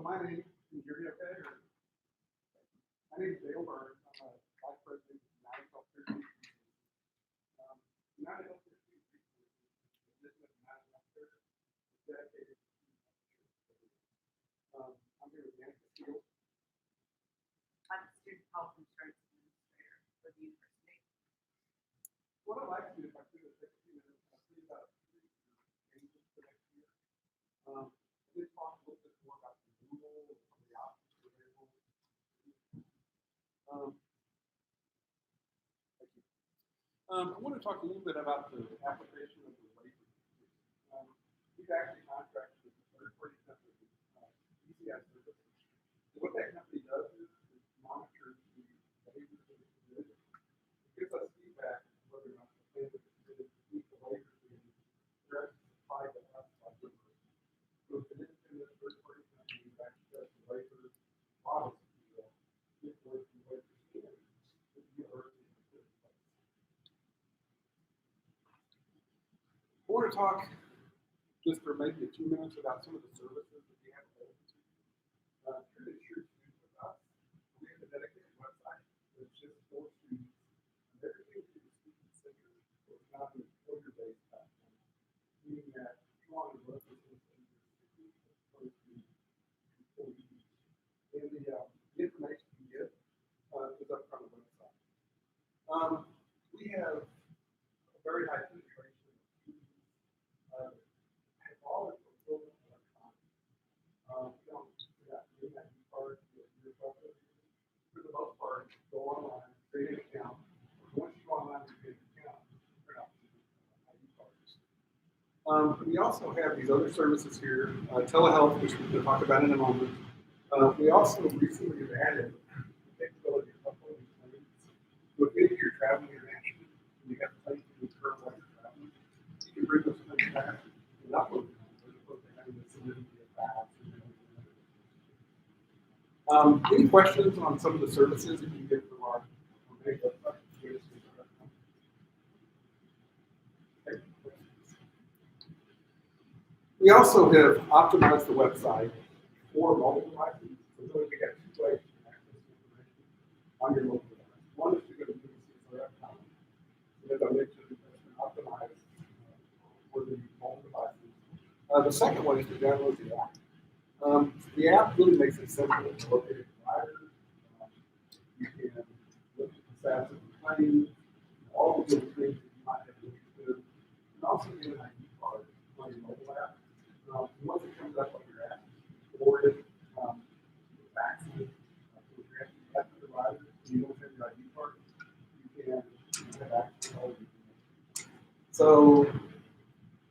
So my name, can you hear me okay? Or, my name is Dale Burns. I'm a vice president of United Healthcare Street. United Healthcare Street is a mission of United Healthcare is dedicated I'm here with Danica Steele. I'm a student health insurance administrator for the university. What I'd like to do, if I could, is take a few minutes and see about changes for next year. Just talk a little bit more about the rule and some of the options available. Thank you. I want to talk a little bit about the application of the waiver. We've actually contracted with a third-party company, ECI Services. And what that company does is monitor the behaviors of the community. It gives us feedback on whether or not the plan that is meet the waivers and they're actually supplied to us by the university. So it's an independent third-party company that actually does the waiver audits, if you will, with the waiver standards that the university has put in place. I want to talk just for maybe a few minutes about some of the services that we have available to you. Through the Insured Students with us, we have a dedicated website that's just for students. And everything to the student center is not an employer-based platform, meaning that if you want to work with us as opposed to employees. And the information you get is up on the website. We have a very high penetration of students. All is fulfillment electronic. We don't do that. We have to part for the most part, go online, create an account. Once you go online and create an account, you're not ID cards. We also have these other services here, telehealth, which we're going to talk about in a moment. We also recently have added the capability of uploading claims. So if you're traveling internationally and you have claims to incur while you're traveling, you can bring those claims back and upload them. Any questions on some of the services that you get from our website? We also have optimized the website for mobile devices. So really we have two ways to access information on your mobile device. One is to go to UCSR.com. So as I mentioned, it's been optimized for the mobile devices. The second one is to download the app. The app really makes it simple to locate providers. You can look at the status of the claim, all the little things that you might have looked at. You can also get an ID card on your mobile app. Once it comes up on your app, or if fax it, if you have the provider and you don't have your ID card, you can have access to all the information. So,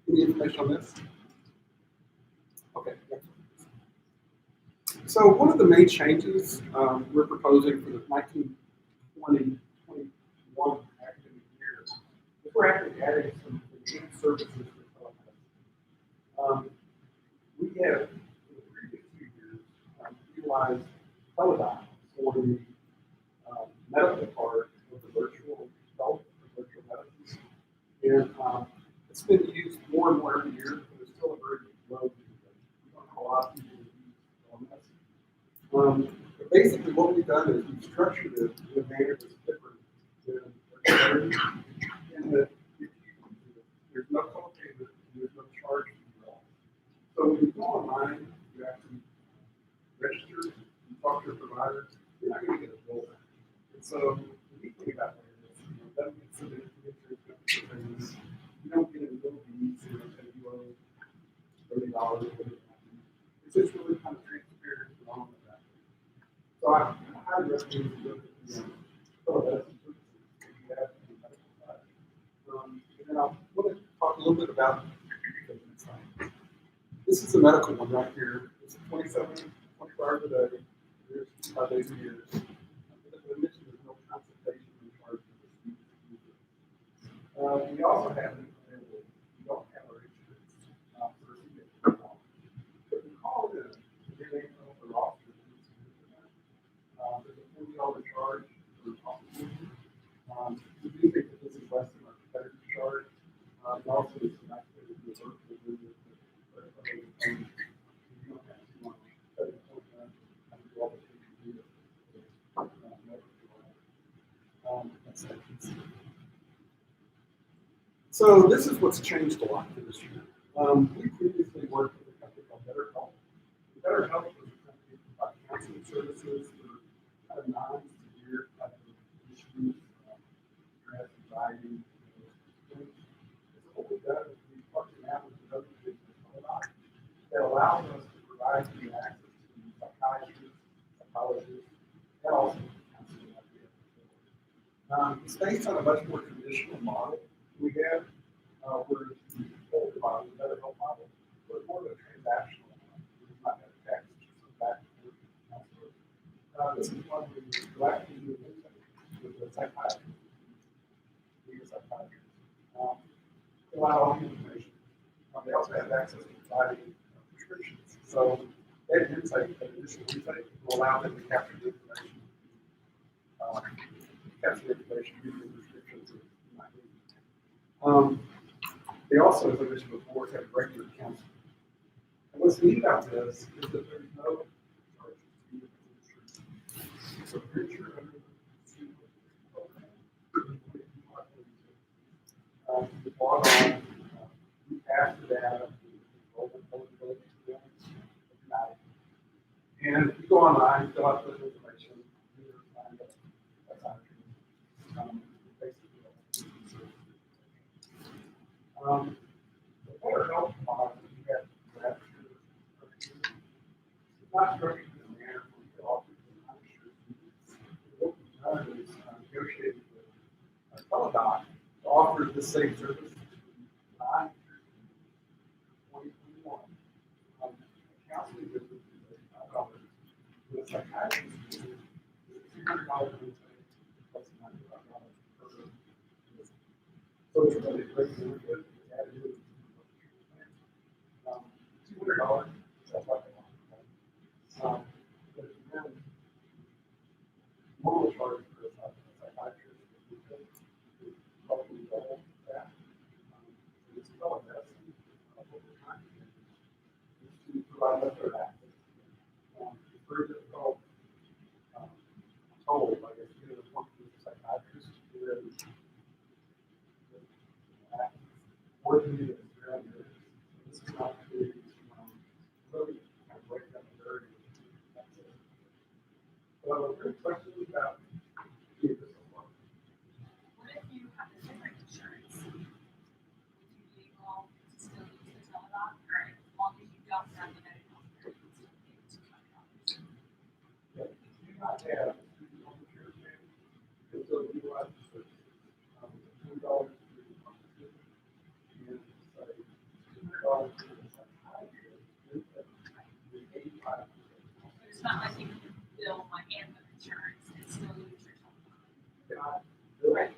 any information on this? Okay, next one. So one of the main changes we're proposing for the 1920-21 academic year is we're actually adding some enhanced services for telemedicine. We have, in the previous 2 years, utilized Teledoc for the medical part of the virtual health or virtual medicine. And it's been used more and more every year, but it's still a very low utilization. We don't have a lot of people who use telemedicine. But basically what we've done is we've structured it in a manner that's different than in that there's no co-payment and there's no charge for you all. So when you go online, you actually register, you talk to your provider, you're not going to get a bill back. And so the neat thing about that is, that gets submitted to the insurance company. You don't get any little fees, you don't pay you $30 or whatever. It's just really kind of transparent along with that. So I highly recommend you look at the telemedicine services that you have on the medical side. And then I want to talk a little bit about the patient side. This is the medical one right here. It's 24 hours a day. There's 5 days a year. As I mentioned, there's no consultation in charge of this. We also have it available. We don't have our insurance for a significant amount. But we call it your name on the roster. There's a $40 charge for consultation. We do think that this is less than our competitive charge. And also, it's an activity to work with you don't have too much appointment and do all the things you do. So this is what's changed a lot for this year. We previously worked with a company called BetterHelp. BetterHelp was a company services for kind of non-severe type of issues, stress, anxiety. What we've done is we've partnered out with another business that allows us to provide you access to psychiatrists, psychologists, and also counseling. It's based on a much more traditional model we have, where the old model, the better health model, was more of a transactional model. It's not that text, just back and forth with the counselor. This is one where you go out and do an intake with a psychiatrist, be a psychiatrist. They allow all the information. They also have access to providing prescriptions. So that insight, that initial insight, will allow them to capture the information. Using prescriptions. They also, as I mentioned before, have regular counseling. And what's neat about this is that there's no charge to you as an insurance. So if you're insured under the program, you log on, you pass the data, eligibility to them, and you go online, fill out the information, that's how the better health model you have not structured in a manner where you offer the uninsured. What we've done is negotiated with Teladoc to offer the same service to non-insured 2021. Counseling visit is $5. With a psychiatrist visit is $300 plus $95 per visit. So it's really great to look at added $200 is like a lot. But if you then normal charge for a psychiatrist is roughly double that. It's still investment over time is to provide better access. It's very difficult, told, I guess, you know, the point of the psychiatrist is more than it is around here. This is not really kind of break down the barrier. Well, a great question about What if you have a different insurance? Would you be able to still use the Teladoc, or as long as you don't have the medical care, you can still pay $200? that you do not have student home insurance plan, and so utilize the service. $200 for the home insurance, and say $200 for the psychiatrist, and $85. It's not like you can bill my anthem insurance and still use your Teladoc. Right.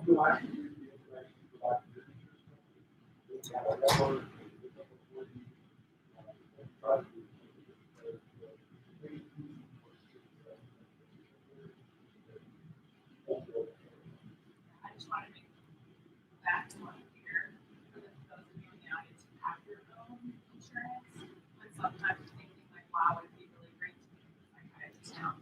You actually use the information to provide the insurance company. It's got a number, it's a number 40, try to do I just want to make that more clear for those of you in the audience who have your own insurance. And sometimes you're thinking like, wow, it'd be really great to be a psychiatrist now.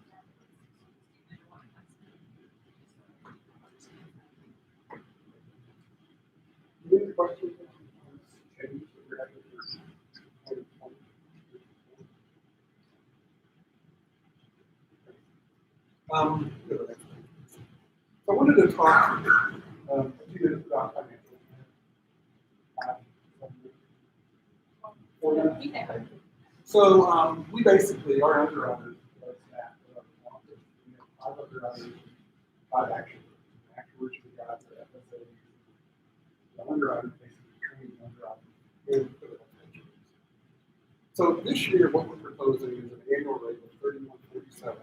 Any questions on this change that we're having for 2020? So I wanted to talk a few minutes about financial. So we basically, our underwriters, we have 5 underwriters, 5 actuaries. Actuaries, we got the FSA. The underwriters basically train the underwriters. So this year, what we're proposing is an annual rate of $31.47.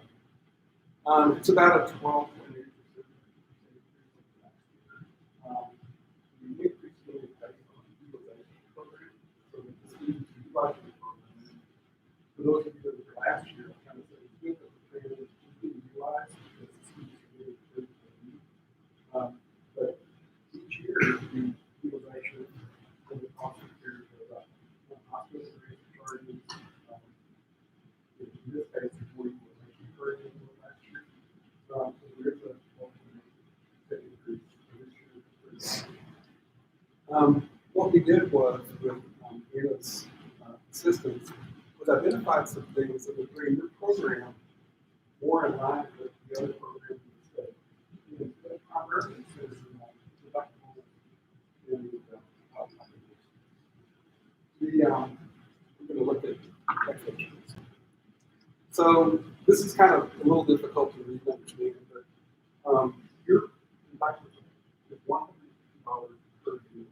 It's about a 12.8%. The increase will be based on the utilization program. So the students who utilize the program, for those of you that were last year, I kind of said it's good that the program is being utilized because the students are really good for the need. But each year, the utilization of the cost of care goes up. Hospital charges, in this case, the utilization program last year. So there is a 12.8% increase for this year. What we did was, with Anna's assistance, was identified some things that would bring your program more in line with the other programs in the state. You know, primarily it says deductible and we're going to look at expectations. So this is kind of a little difficult to read and understand, but your deductible is $150 per year.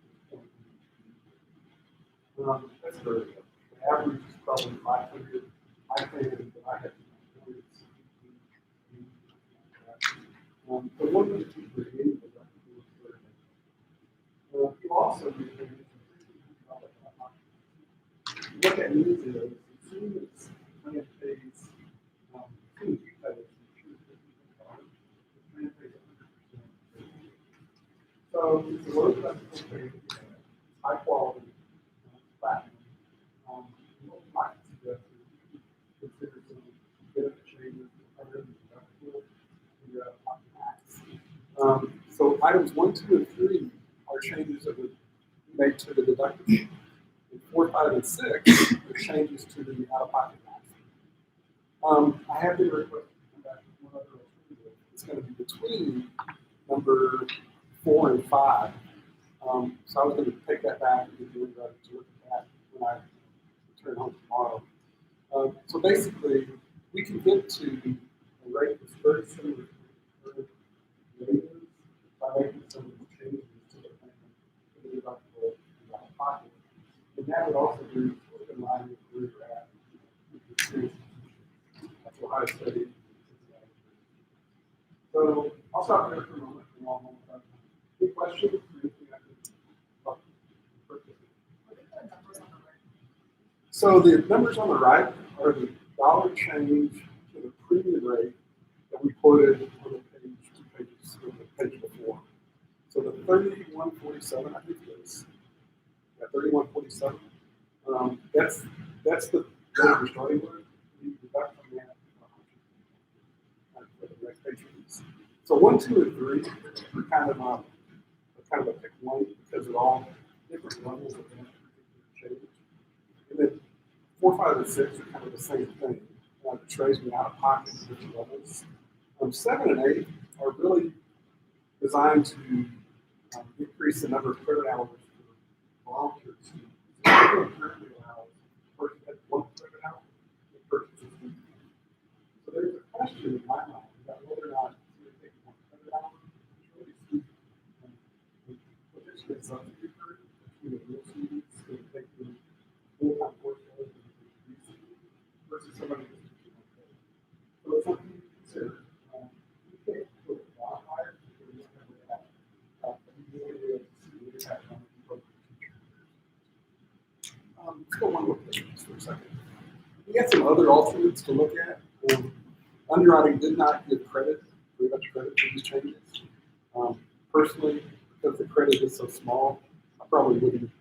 That's very good. The average is probably 500. I think that I have but one of the two creative deductible is very good. You also need to what that means is, as soon as plan pays, as soon as you pay it, the plan pays 100%. So it's a low deductible pay, high quality, platinum. What we might suggest is consider some benefit changes other than deductible and your out-of-pocket max. So items 1, 2, and 3 are changes that would be made to the deductible. 4, 5, and 6 are changes to the out-of-pocket max. I have been requested to come back with one other alternative. It's going to be between number 4 and 5. So I was going to take that back and be ready to look at that when I return home tomorrow. So basically, we can get to a rate that's very similar to the rate by making some changes to the plan, to the deductible and out-of-pocket. And that would also be in line with where you're at with the experience. That's Ohio State. So I'll stop there for a moment and I'll move on. Any questions? So the numbers on the right are the dollar change to the premium rate that we quoted on the page, 2 pages, on the page before. So the 3147, I think it is. 3147. That's the rate we're starting with. We deduct from that for the next page release. So 1, 2, and 3 are kind of a pick one because they're all different levels of change. And then 4, 5, and 6 are kind of the same thing. It trays me out of pocket at different levels. 7 and 8 are really designed to increase the number of credit hours for volunteer students. Currently allows a person at 1 credit hour and purchases. So there's a question in my mind about whether or not it's going to take 1 credit hour. It's really steep. Potentially substitute for it between the real students who take the full-time course versus somebody who's taking 1 credit. So it's something to consider. You can't put a lot higher because you don't have that. You really be able to see the impact on the program teacher. Let's go one more page just for a second. We had some other alternates to look at. Underwriting did not give credit, very much credit for these changes. Personally, because the credit is so small, I probably wouldn't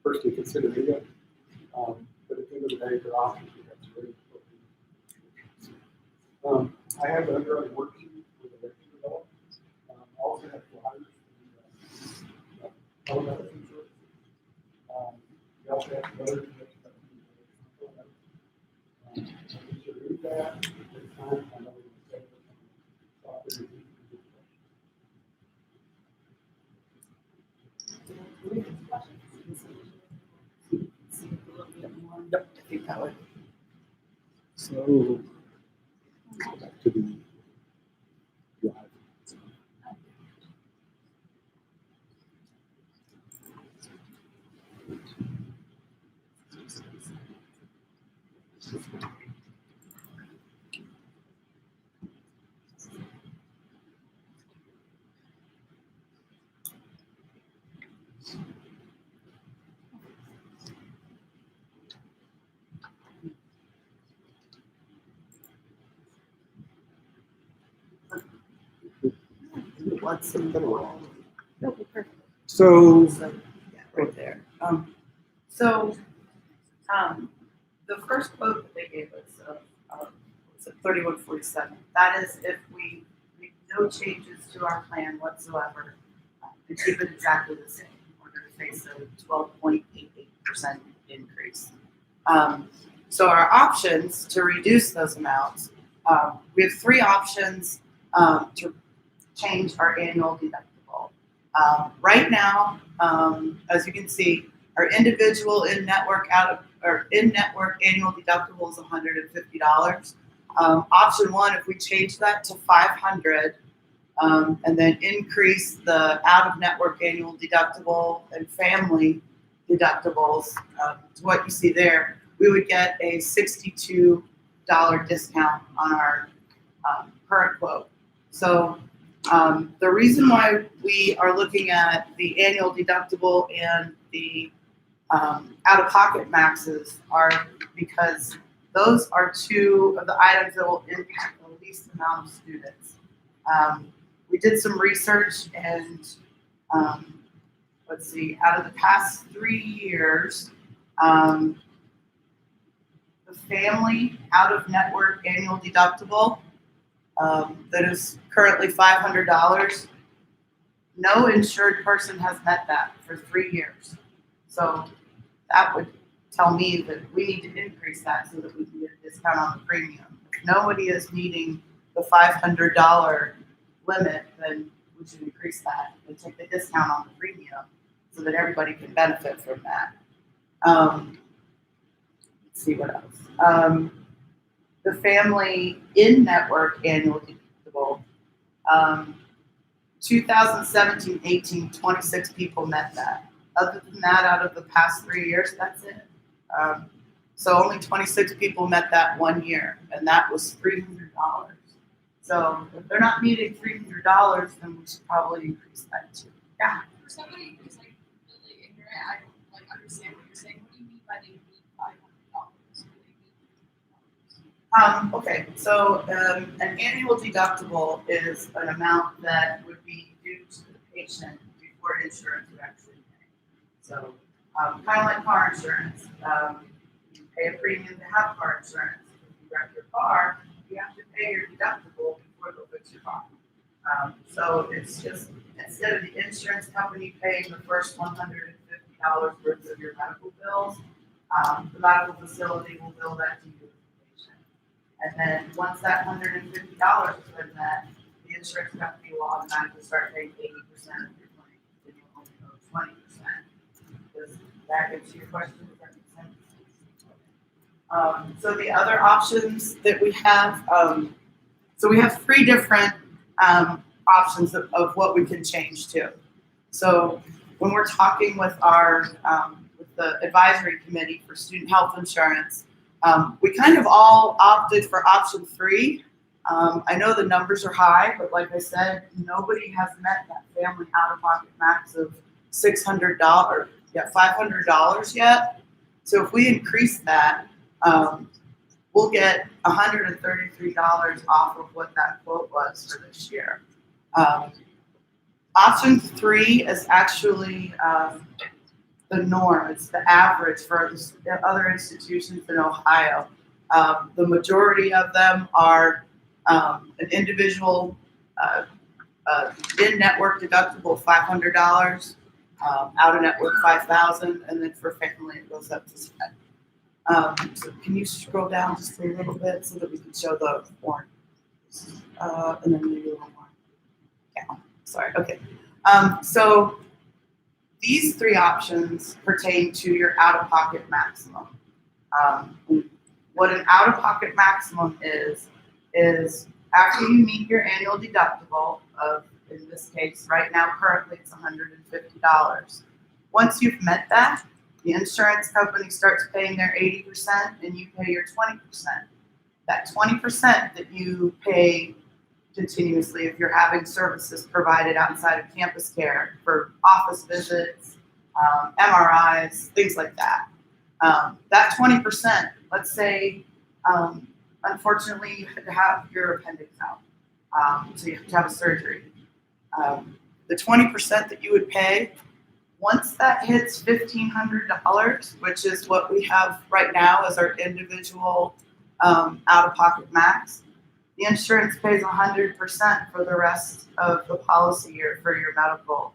personally consider it. But at the end of the day, there are options we have to really. I have the underwriting worksheet with the rate developed. I also have flyers for the telemedicine services. We also have some other I should read that. It's time. I know we're going to say Yep, I think that would. So, go back to the drive. What's in the wall? No, perfect. So, So, yeah, right there. The first quote that they gave us of was at 3147. That is if we make no changes to our plan whatsoever and keep it exactly the same. We're going to face a 12.88% increase. So our options to reduce those amounts We have three options to change our annual deductible. Right now, as you can see, our individual in-network annual deductible is $150. Option one, if we change that to $500, and then increase the out-of-network annual deductible and family deductibles to what you see there, we would get a $62 discount on our current quote. So the reason why we are looking at the annual deductible and the out-of-pocket maxes are because those are two of the items that will impact the least amount of students. We did some research and let's see, out of the past 3 years, the family out-of-network annual deductible that is currently $500, no insured person has met that for 3 years. So that would tell me that we need to increase that so that we can get a discount on the premium. If nobody is meeting the $500 limit, then we should increase that and take the discount on the premium so that everybody can benefit from that. Let's see what else. The family in-network annual deductible, 2017-18, 26 people met that. Other than that, out of the past 3 years, that's it. So only 26 people met that 1 year, and that was $300. So if they're not meeting $300, then we should probably increase that too. Yeah. For somebody who's like really ignorant, I don't like understand what you're saying. What do you mean by they need $500? Okay, so an annual deductible is an amount that would be due to the patient before insurance would actually pay. So kind of like car insurance, you pay a premium to have car insurance. If you wreck your car, you have to pay your deductible before they'll fix your car. So it's just, instead of the insurance company paying the first $150 worth of your medical bills, the medical facility will bill that to you. And then once that $150 has been met, the insurance company will automatically start paying 80% of your claim, then you only owe 20%. Does that answer your question? Does that make sense? So the other options that we have, so we have three different options of what we can change to. So when we're talking with our with the advisory committee for student health insurance, we kind of all opted for option 3. I know the numbers are high, but like I said, nobody has met that family out-of-pocket max of $500 yet. So if we increase that, we'll get $133 off of what that quote was for this year. Option 3 is actually the norm. It's the average for the other institutions in Ohio. The majority of them are an individual in-network deductible of $500, out-of-network $5,000, and then for family it goes up to $10,000. So can you scroll down just a little bit so that we can show the form? And then maybe a little more. Yeah, sorry. Okay. So these 3 options pertain to your out-of-pocket maximum. What an out-of-pocket maximum is after you meet your annual deductible of, in this case, right now, currently it's $150. Once you've met that, the insurance company starts paying their 80% and you pay your 20%. That 20% that you pay continuously if you're having services provided outside of campus care for office visits, MRIs, things like that. That 20%, let's say, unfortunately, you had to have your appendix out, so you have to have a surgery. The 20% that you would pay, once that hits $1,500, which is what we have right now as our individual out-of-pocket max, the insurance pays 100% for the rest of the policy year for your medical.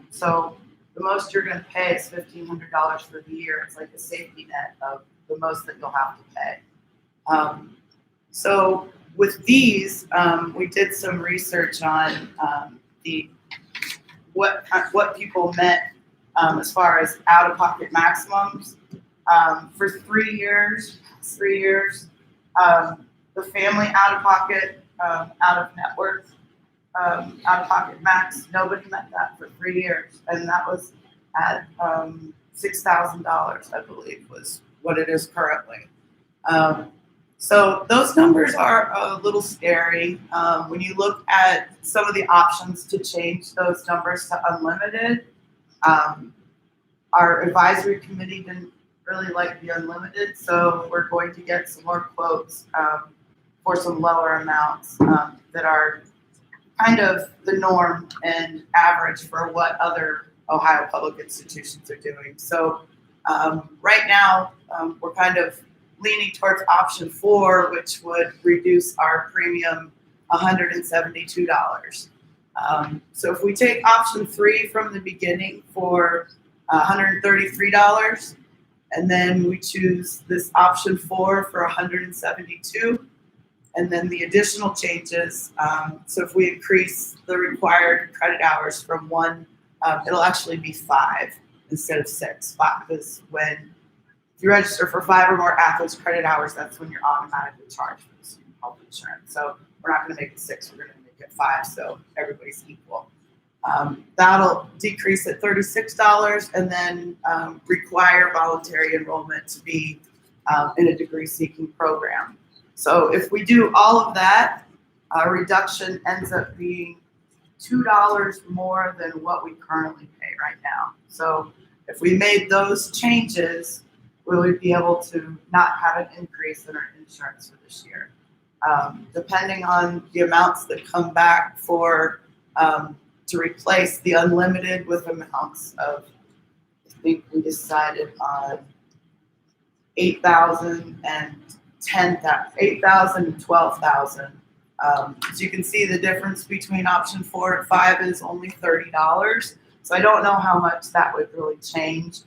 So the most you're going to pay is $1,500 for the year. It's like a safety net of the most that you'll have to pay. So with these, we did some research on what people meant as far as out-of-pocket maximums. For 3 years, the family out-of-pocket, out-of-network, out-of-pocket max, nobody met that for 3 years, and that was at $6,000, I believe, was what it is currently. So those numbers are a little scary. When you look at some of the options to change those numbers to unlimited, our advisory committee didn't really like the unlimited, so we're going to get some more quotes for some lower amounts that are kind of the norm and average for what other Ohio public institutions are doing. So right now, we're kind of leaning towards option 4, which would reduce our premium $172. So if we take option 3 from the beginning for $133, and then we choose this option 4 for $172, and then the additional changes. So if we increase the required credit hours from 1, it'll actually be 5 instead of 6. 5 is when if you register for 5 or more athletes credit hours, that's when you're automatically charged for the student health insurance. So we're not going to make it 6, we're going to make it 5, so everybody's equal. That'll decrease at $36, and then require voluntary enrollment to be in a degree-seeking program. So if we do all of that, our reduction ends up being $2 more than what we currently pay right now. So if we made those changes, we would be able to not have an increase in our insurance for this year. Depending on the amounts that come back for to replace the unlimited with amounts of, I think we decided on 8,000 and 10,000, 8,000 and 12,000. So you can see the difference between option 4 and 5 is only $30. So I don't know how much that would really change.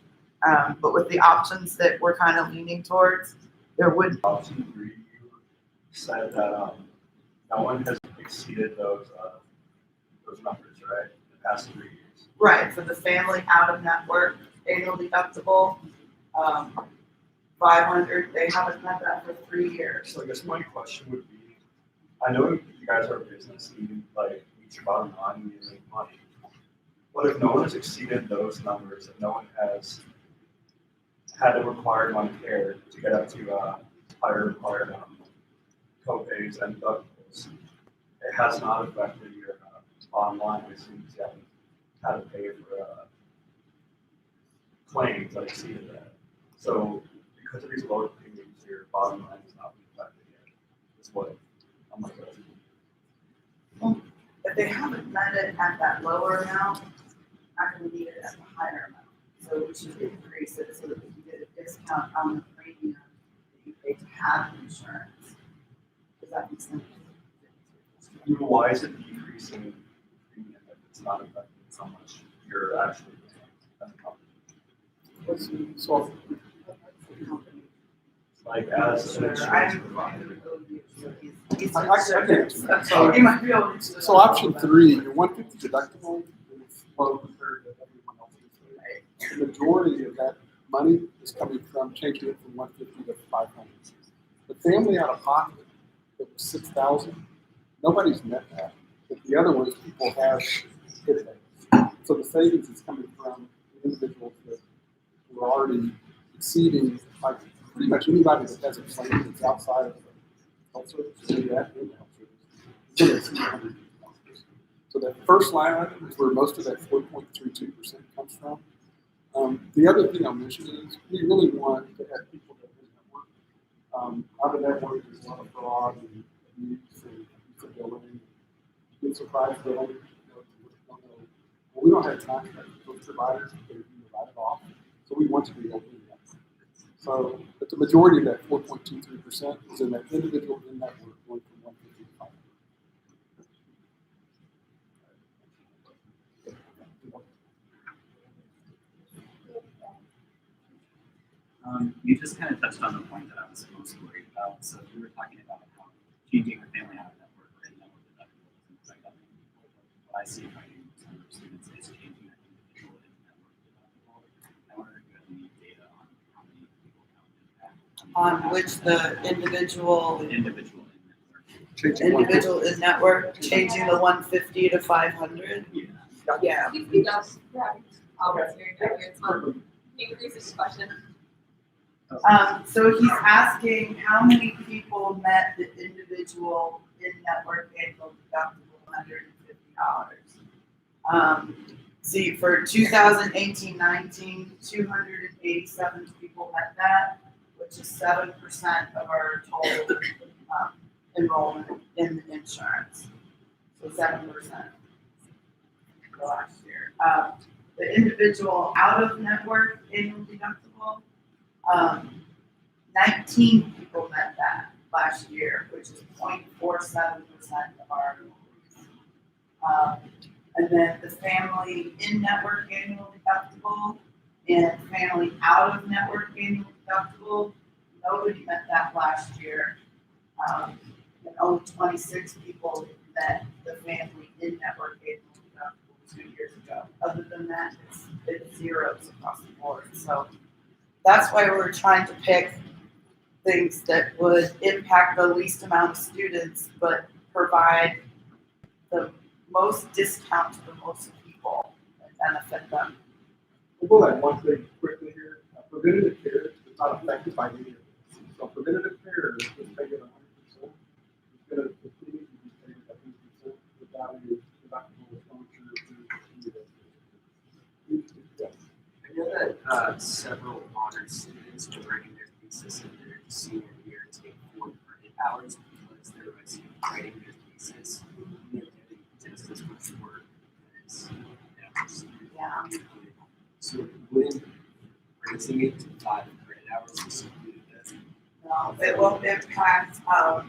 But with the options that we're kind of leaning towards, there would. Option 3, you said that no one has exceeded those numbers, right? The past 3 years. Right, for the family out-of-network annual deductible, 500, they haven't had that for 3 years. So I guess my question would be, I know you guys are a business and you each your bottom line and you make money. But if no one has exceeded those numbers, if no one has had the required money care to get up to higher required co-pays and deductibles, it has not affected your bottom line. It seems you haven't had to pay for claims that exceeded that. So because of these lower premiums, your bottom line has not been affected yet. That's what I'm like. If they haven't met it at that lower amount, I'm going to need it at the higher amount. So we should increase it so that we can get a discount on the premium that you pay to have insurance. Does that make sense? Why is it decreasing premium if it's not affecting how much you're actually paying as a company? So, Like as an insurance provider. You might be able to. so option 3, your 150 deductible is low compared to everyone else's. The majority of that money is coming from changing it from 150 to 500. The family out of pocket, it was 6,000. Nobody's met that. But the other ones, people have hit it. So the savings is coming from individuals that were already exceeding, like pretty much anybody that has a claim that's outside of the health service, maybe that in the health service, is going to exceed $100,000. So that first line item is where most of that 4.32% comes from. The other thing I'll mention is we really want to have people that in network. Out of network, there's a lot of fraud and abuse and billing, good surprise billing. Well, we don't have contracts with those providers; they write it off. So we want to be able to do that. So, but the majority of that 4.23% is in that individual in network going from 150 to 500. You just kind of touched on the point that I was most worried about. So we were talking about how changing the family see finding some students is changing that individual and network deductible. I wonder if you have any data on how many people counted that. On which the individual The individual in network. Changing one. individual in network, changing the 150 to 500. Yeah. Yeah. You can go, right, volunteering, increase this question. So he's asking how many people met the individual in-network annual deductible $150. See, for 2018-19, 287 people met that, which is 7% of our total enrollment in the insurance. So 7% for last year. The individual out-of-network annual deductible, 19 people met that last year, which is 0.47% of our enrollees. And then the family in-network annual deductible and family out-of-network annual deductible, nobody met that last year. And only 26 people met the family in-network annual deductible 2 years ago. Other than that, it's zeros across the board. So that's why we're trying to pick things that would impact the least amount of students, but provide the most discount to the most people and benefit them. We'll add one thing quickly here. Preventative care is not affected by any of this. So preventative care is paid at 100%. It's going to continue to be paid at 100%. The value is deductible furniture. Yes. I know that several honor students are writing their thesis in their senior year take 4 credit hours because they're writing their thesis. And they're getting just as much work as the average student. Yeah. So wouldn't raising it to 5 credit hours exclude that? No, it won't impact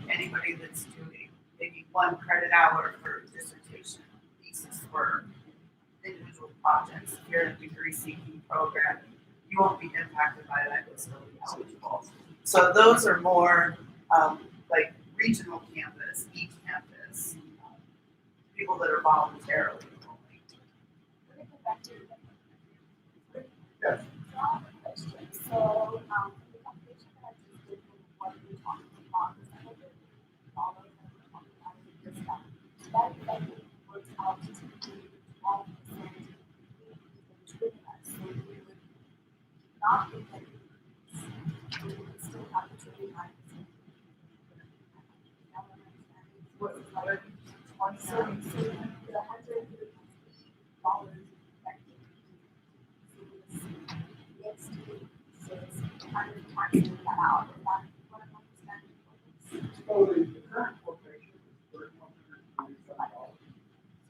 anybody that's doing maybe 1 credit hour for dissertation thesis for individual projects. If you're in a degree seeking program, you won't be impacted by that, you'll still be eligible. So those are more like regional campus, each campus, people that are voluntarily enrolling. We're gonna go back to the Yes. So I have a question. So, the foundation that I just did with what we talked about, is I hope it follows and we're talking about this stuff. That effectively works out to be 12% between us. So we would not be paying fees. We would still have to be 9%. Now what I'm understanding is what is like 20, so the $150 effective. Next week, so it's kind of taxing that out. Is that what I'm understanding? So the current quotation is $3,127.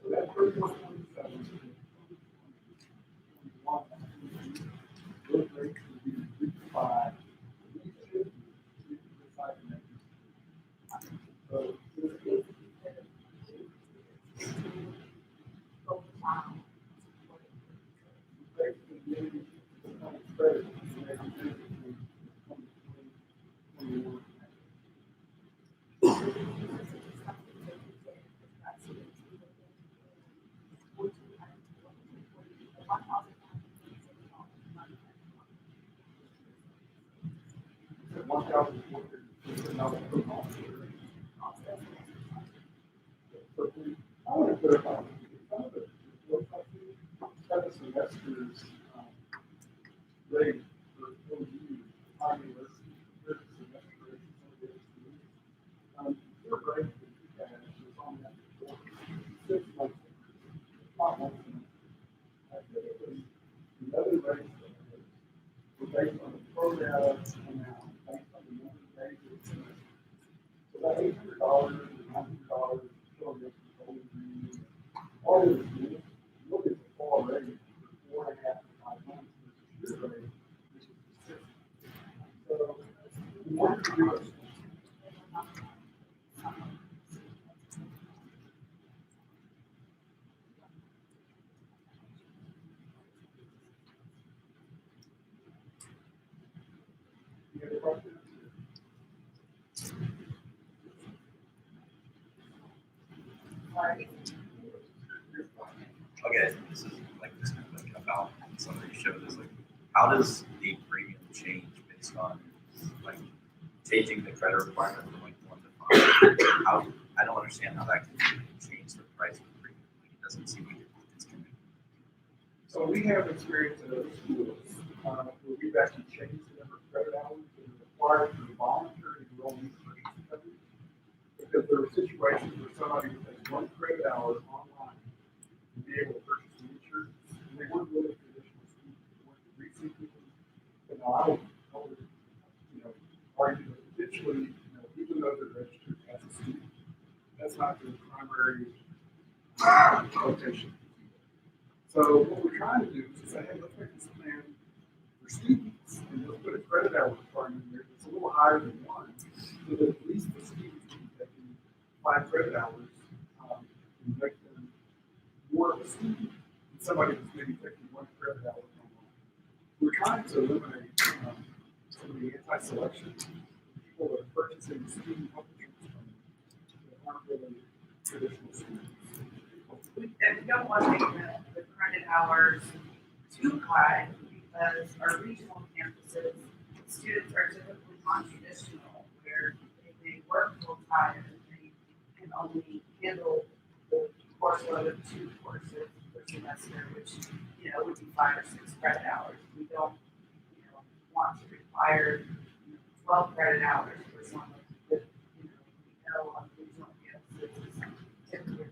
So that $3,127 those rates would be reduced by, we should decide to make this. So this is basically getting credit. I want to clarify, some of the, the semester's rate for OU, highly listed, their semester rate, their rate is on that for 6 months. Not months. Typically, the other rates were based on the program amount, based on the number of days of the semester. So that $800 and $900 program all of this, look at the fall rate for 4.5 to 5 months versus your rate, which is 6. So, we want to do it. You have a question? Right. Okay, this is like this kind of like about somebody showed this, like, how does the premium change based on like changing the credit requirement from like 1 to 5? How, I don't understand how that can change the price of the premium. Like, it doesn't seem like it's connected. So we have experience in other schools, where we've actually changed the number of credit hours that are required for the voluntary enrollment purchase coverage. Because there are situations where somebody would take 1 credit hour online and be able to purchase an insurance, and they weren't really traditional students, they weren't recent people. But now I would, argue that potentially, even though they're registered as a student, that's not their primary location. So what we're trying to do is to say, hey, let's make this plan for students, and let's put a credit hour requirement in there that's a little higher than 1, so that at least the students can be taking 5 credit hours, and make them more of a student than somebody that's maybe taking 1 credit hour online. We're trying to eliminate some of the anti-selection people that are purchasing student health insurance from that aren't really traditional students. And we don't want to make the credit hours too high because our regional campuses, students are typically non-traditional, where they may work full time and they can only handle the course load of 2 courses per semester, which, would be 5 or 6 credit hours. We don't, want to require 12 credit hours for someone with, on regional campuses, typically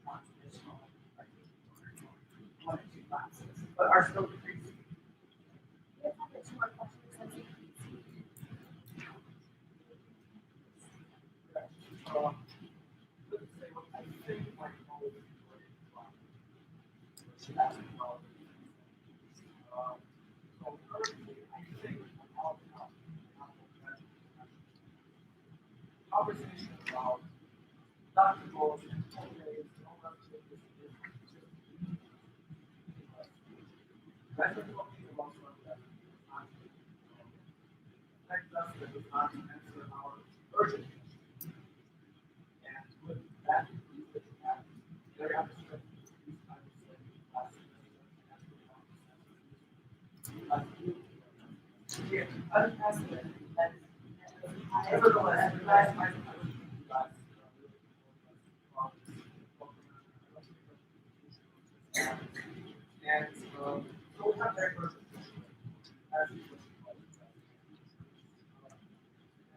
non-traditional, like 1 or 2 classes, but are still decreasing. We have time for 2 more questions. Let's see. Let's say what I think might always be great. So currently, I think about conversation about deductibles and co-pays and all that sort of thing. I think what people want to that is not affect us, that does not answer our urgent needs. And with that, we could have very abstract these kinds of things, last semester, Yeah, unprecedented, but nevertheless, you guys might and so we'll have that person as you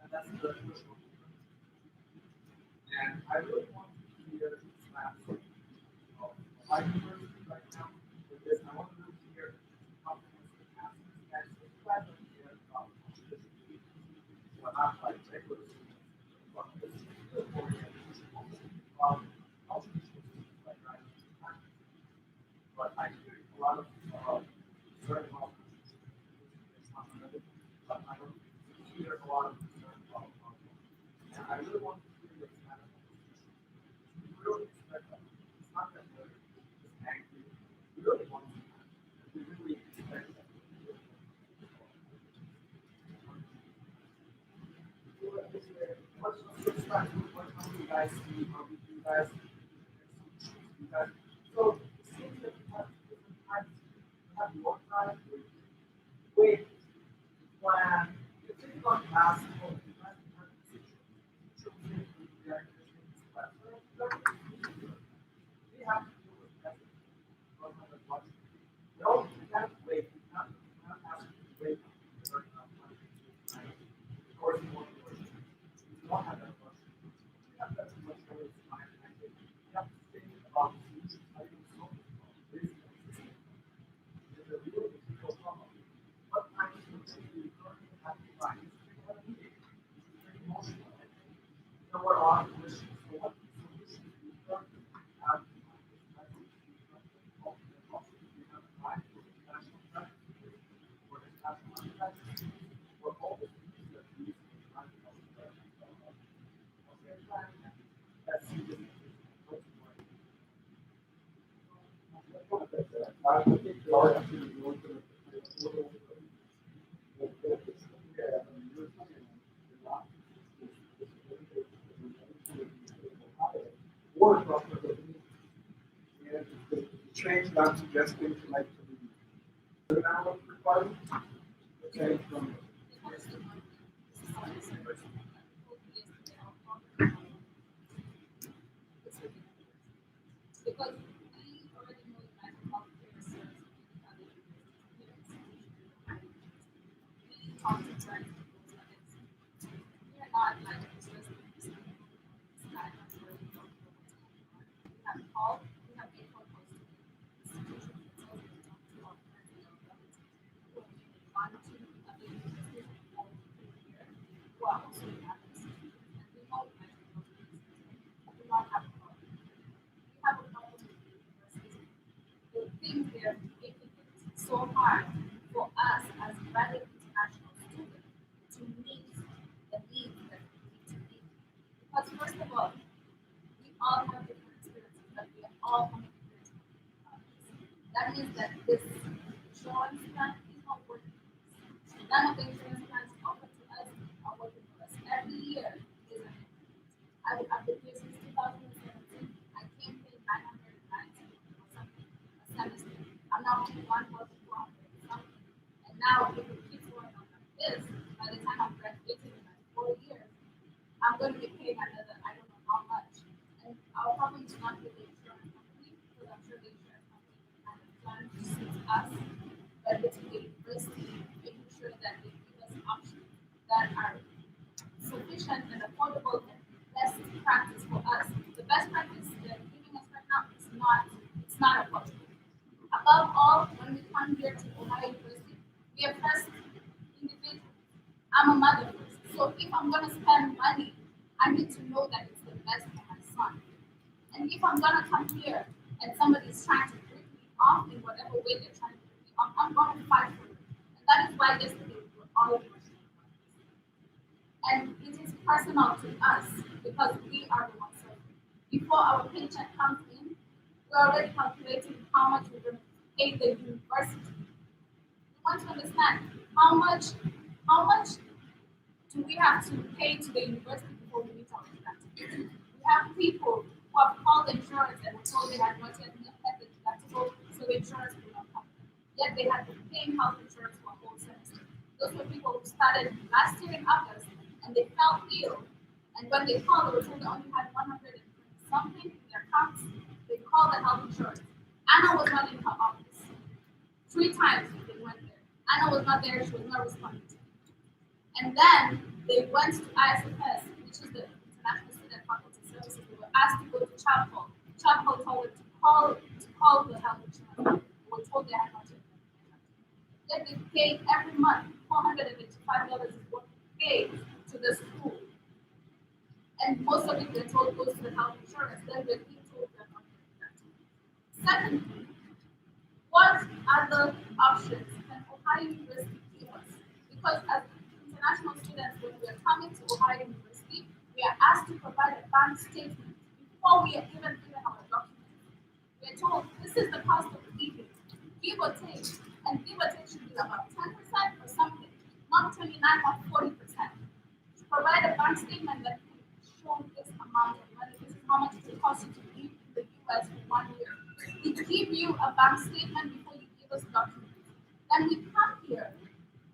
and that's the first one. And I really want to hear class my university right now with this. I want to hear how the classes actually class and hear about this. So I'm like regular students, but this is the but I hear a lot of concern about but I don't hear a lot of concern about and I really want to hear this kind of we really expect that. It's not that we're just angry. We really want to we really expect that. What's that? What you guys see? How do you guys so it seems that you have different times. You have your time wait plan. You think about basketball, you guys have a situation. We have to do with that. No, you can't wait. You can't ask you to wait. Of course, you want to wait. You don't have that much. You have that much time. You have to think about the future. How you solve this problem. There's a real difficult problem. What kind of solution do you currently have to find? It's very emotional. So we're on the mission. So what solution do you currently have to find? We have time for international practice, for international practice, for all the things that we try to help that's I think there are actually going to or change that I'm suggesting to like to the 7 hour requirement. Okay, from, Because we already know the mental health care service we talk to friends, we are not like just we have called, we have made phone calls to institutions and also to talk to our friends and our relatives who are maybe one, two, other universities or here who are also in other institutions and we know the mental health care we do not have a problem. We have a problem with the universities. The things they are making it so hard for us as graduate international students to meet the needs that we need to meet. Because first of all, we all have different experiences, but we are all coming from different countries. That means that this insurance plan is not working. None of the insurance plans offered to us are working for us. Every year is an I've been here since 2017. I came pay 990 or something a semester. I'm now paying 1,400 something. And now if it keeps going on like this, by the time I'm graduating in like 4 years, I'm going to be paying another, I don't know how much. And I'll probably not with the insurance company because I'm sure the insurance company kind of plan to suit us. But it's the university making sure that they give us options that are sufficient and affordable and best practice for us. The best practice they're giving us right now is not affordable. Above all, when we come here to Ohio University, we are first individuals. I'm a mother first. So if I'm gonna spend money, I need to know that it's the best for my son. And if I'm gonna come here and somebody's trying to break me off in whatever way they're trying to break me off, I'm going to fight for it. And that is why yesterday we were all emotional. And it is personal to us because we are the ones suffering. Before our paycheck comes in, we're already calculating how much we're going to pay the university. We want to understand how much do we have to pay to the university before we meet our deductible. We have people who have called insurance and were told they had not yet met the deductible, so the insurance will not cover them. Yet they had been paying health insurance for a whole semester. Those were people who started last year in August and they fell ill. And when they called, they were told they only had 100 and something in their accounts. They called the health insurance. Anna was not in her office. 3 times they went there. Anna was not there, she was not responding to me. And then they went to ISFS, which is the International Student Faculty Services. They were asked to go to Chapel. Chapel told them to call the health insurance. They were told they had not yet. Yet they paid every month $485 is what they paid to the school. And most of it they're told goes to the health insurance. Then they're being told they're not getting that. Secondly, what other options can Ohio University give us? Because as international students, when we are coming to Ohio University, we are asked to provide a bank statement before we are even given our documents. We are told this is the cost of living, give or take, and give or take should be about 10% or something, not 29 or 40%. To provide a bank statement that can show this amount of money, this is how much it costs you to live in the US for 1 year. We give you a bank statement before you give us documents. Then we come here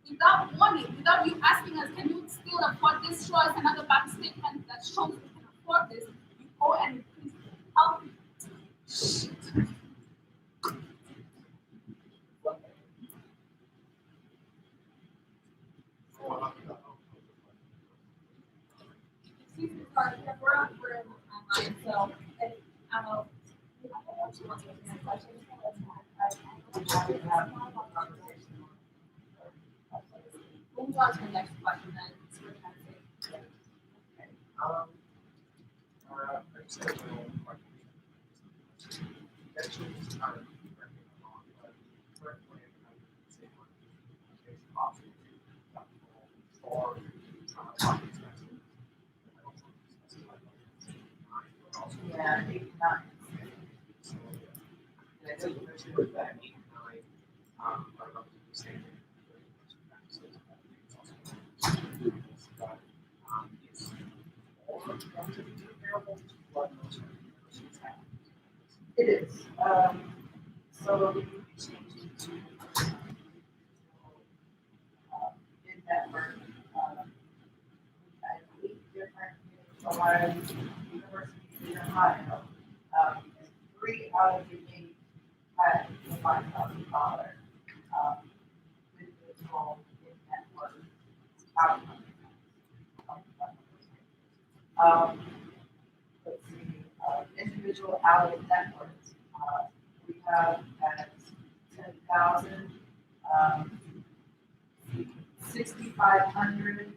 without warning, without you asking us, can you still afford this? Show us another bank statement that shows we can afford this. You go and please help me. Excuse me, sorry, we're online, so and I don't know if you want to answer questions. We'll move on to the next question then. See what you have to say. I just have my own question. You mentioned working on current plan, I would say one is option or option expensive. I don't know if it's specified, but also Yeah, 89. so, and I know you mentioned that 89, are about the same. It's all relatively comparable to what most universities have. It is. So we will be changing to in-network. We had 8 different universities in Ohio. And 3 out of the 8 had the $5,000 individual in-network outcome. Let's see, individual out of network, we have at 10,000, 6,500,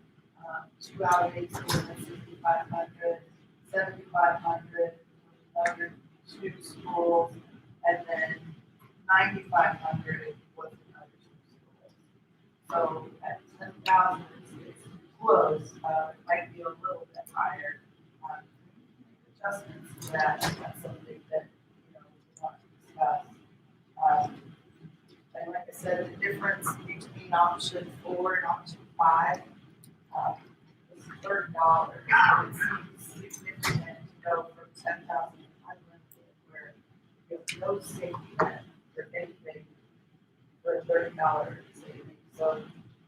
2 out of 8 schools at 6,500, 7,500, another 2 schools, and then 9,500 was another 2 schools. So at 10,000, it's close, it might be a little bit higher. Adjustments to that, that's something that, we want to discuss. And like I said, the difference between option 4 and option 5 is $30. It seems significant to go from 10,000 unlimited, where you have no safety net for anything for a $30 savings. So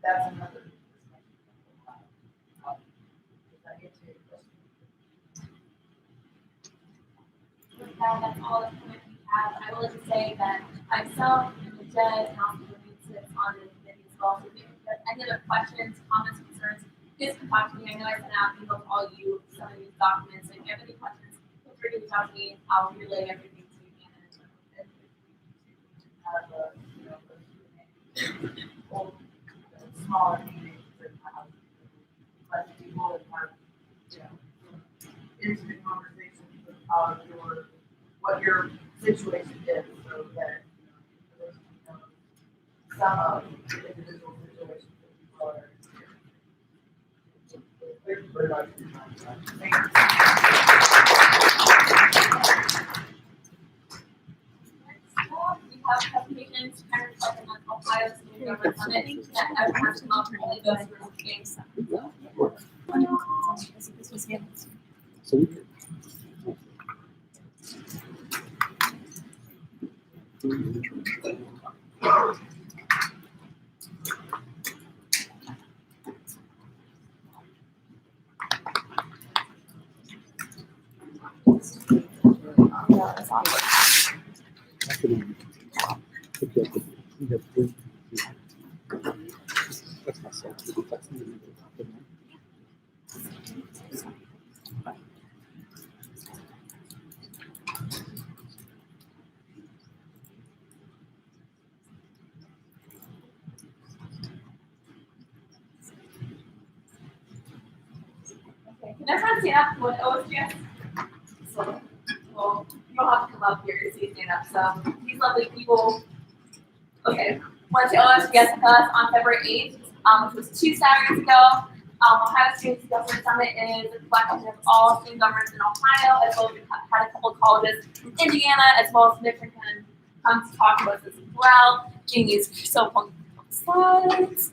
that's another discussion that we'll have. Does that answer your question? That's all the comment we have. I will just say that myself and the judge and also the lead sits on the committee as well. So if you have any other questions, comments, concerns, please come talk to me. I know I sent out an email to all you some of these documents. So if you have any questions, feel free to reach out to me. I'll relay everything to you and Have a, smaller meetings and have less people and have, intimate conversations about what your situation is, so that, some of the individual situations that people are experiencing. Thank you very much for your time. Thank you. we have presentations kind of like an Ohio State Government Summit that everyone has to come up and only goes through games. So we could. Okay, can everyone stand up with OSGS? So, well, you don't have to come up here to see stand up. So these lovely people. Okay, went to OSGS with us on February 8th, which was 2 Saturdays ago. Ohio Student Government Summit is a collection of all student governments in Ohio, as well as we had a couple of colleges from Indiana, as well as Michigan, come to talk to us as well. Jamie's so fun slides.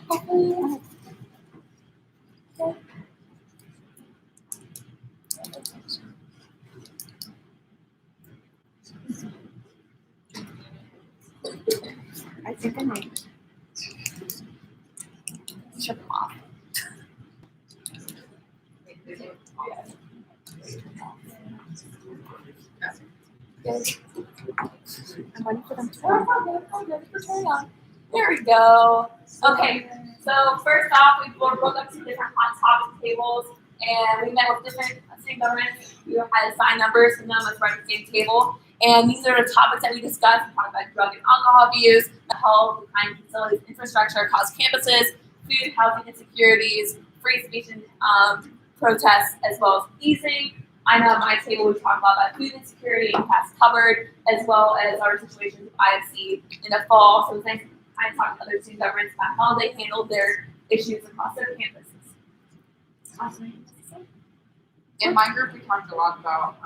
Hopefully. Okay. I think I may. Shut them off. I'm waiting for them to. Carry on. There we go. Okay, so first off, we broke up some different hot topic tables, and we met with different student governments. We had assigned numbers, and none of us were at the same table. And these are the topics that we discussed. We talked about drug and alcohol abuse, the health, the kind of facilities, infrastructure across campuses, food, housing insecurities, free speech and protests, as well as easing. I know at my table we talked about food insecurity and past covered, as well as our situations with IFC in the fall. So it's nice to kind of talk to other student governments about how they handled their issues across their campuses. Awesome. In my group, we talked a lot about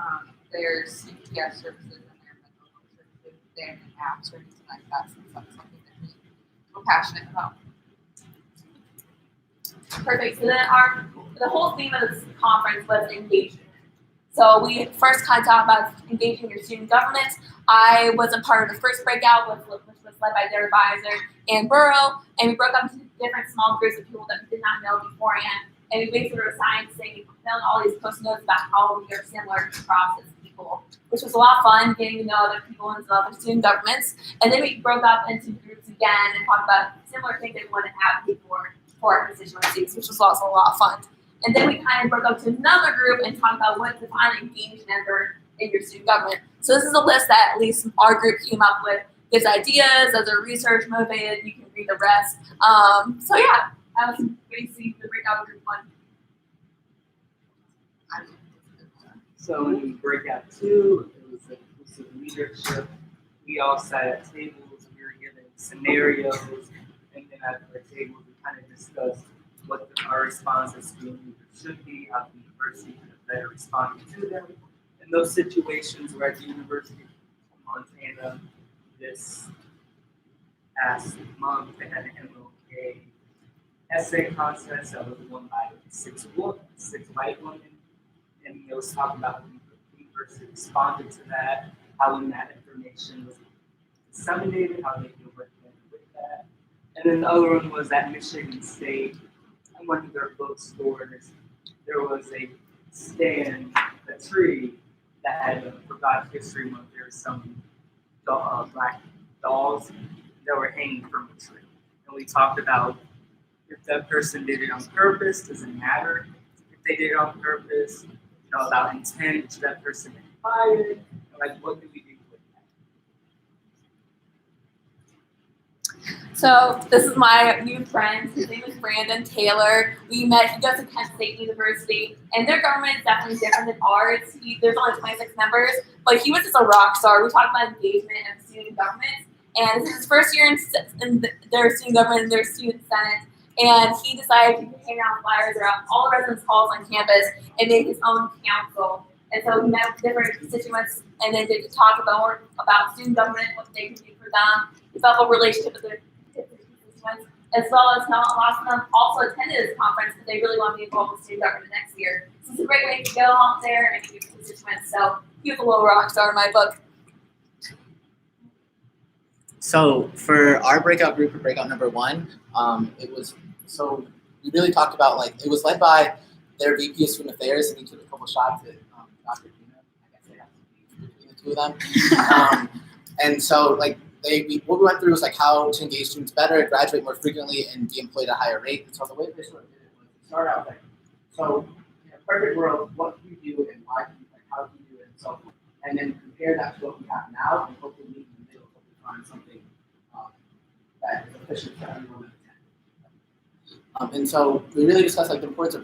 their CPS services and their mental health services, their apps or anything like that, since that's something that we're passionate about. Perfect. So then the whole theme of this conference was engagement. So we first kind of talked about engaging your student government. I was a part of the first breakout, which was led by their advisor and Burrow, and we broke up into different small groups of people that we did not know beforehand. And we basically were assigned to say, found all these post notes about how we are similar to process people, which was a lot of fun, getting to know other people and other student governments. And then we broke up into groups again and talked about similar things that we wanted to advocate for our constituencies, which was also a lot of fun. And then we kind of broke up to another group and talked about what to find an engaged member in your student government. So this is a list that at least our group came up with. Gives ideas, as a research motivated, you can read the rest. So yeah, that was basically the breakout group one. So in breakout 2, it was inclusive leadership. We all sat at tables, we were given scenarios, and then at the table we kind of discussed what our response as student leaders should be, how the university could have better responded to them. In those situations where at the University of Montana, this past month they had an MLK essay contest that was won by 6 white women, and it was talking about how the university responded to that, how when that information was disseminated, how they could work with that. And then the other one was at Michigan State, in one of their bookstores, there was a stand, a tree that had for Black History Month. There were some black dolls that were hanging from a tree, and we talked about if that person did it on purpose, does it matter? If they did it on purpose, about intent, is that person fired? Like, what do we do with that? So this is my new friend. His name is Brandon Taylor. We met. He goes to Kent State University, and their government is definitely different than ours. There's only 26 members, but he was just a rock star. We talked about engagement and student government, and this is his first year in their student government and their student senate. And he decided to hand out flyers around all the residence halls on campus and make his own council. And so we met with different constituents, and then they could talk about student government, what they could do for them, develop a relationship with their constituents, as well as how a lot of them also attended this conference because they really want to be involved with student government next year. So it's a great way to go out there and meet constituents. So he was a little rock star in my book. So for our breakout group, for breakout number 1, so we really talked about, like, it was led by their VP of Student Affairs, and he took a couple shots at Dr. Dina. I guess they have to be between the two of them. And so, like, what we went through was, like, how to engage students better, graduate more frequently, and be employed at a higher rate. And so the way they sort of did it was to start out, like, so in a perfect world, what do you do and why do you, like, how do you do it and so forth. And then compare that to what we have now, and hopefully meet in the middle, hopefully find something that is efficient for everyone. And so we really discussed, like, the importance of